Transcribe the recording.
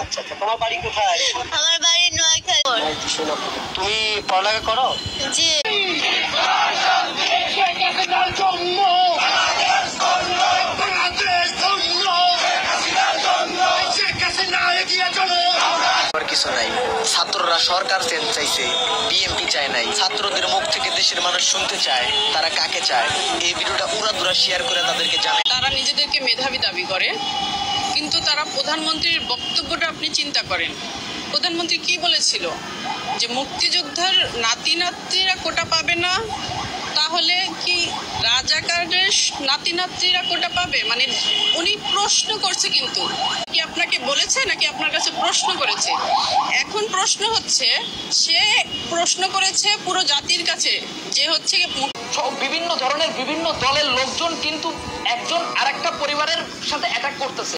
আচ্ছা আচ্ছা, তোমার বাড়ি কোথায়? আমার বাড়ি নোয়াখালী। তুমি পড়ালেখা করো? জি। কিছু নাই, ছাত্ররা সরকার চেঞ্জ চাইছে, বিএমপি চায় নাই। ছাত্রদের মুখ থেকে দেশের মানুষ শুনতে চায় তারা কাকে চায়। এই ভিডিওটা উড়াদুরা শেয়ার করে তাদেরকে জানায়। তারা নিজেদেরকে মেধাবী দাবি করে, কিন্তু তারা প্রধানমন্ত্রীর বক্তব্যটা আপনি চিন্তা করেন, প্রধানমন্ত্রী কি বলেছিল যে মুক্তিযোদ্ধার নাতি নাতনিরা কোটা পাবে না, তাহলে কি রাজাকারের নাতি নাতনিরা কোটা পাবে? মানে উনি প্রশ্ন করছে, কিন্তু কি আপনাকে বলেছে নাকি আপনার কাছে প্রশ্ন করেছে? এখন প্রশ্ন হচ্ছে, সে প্রশ্ন করেছে পুরো জাতির কাছে, যে হচ্ছে বিভিন্ন ধরনের বিভিন্ন দলের লোকজন কিন্তু একজন আরেকটা পরিবারের সাথে অ্যাটাক করতেছে।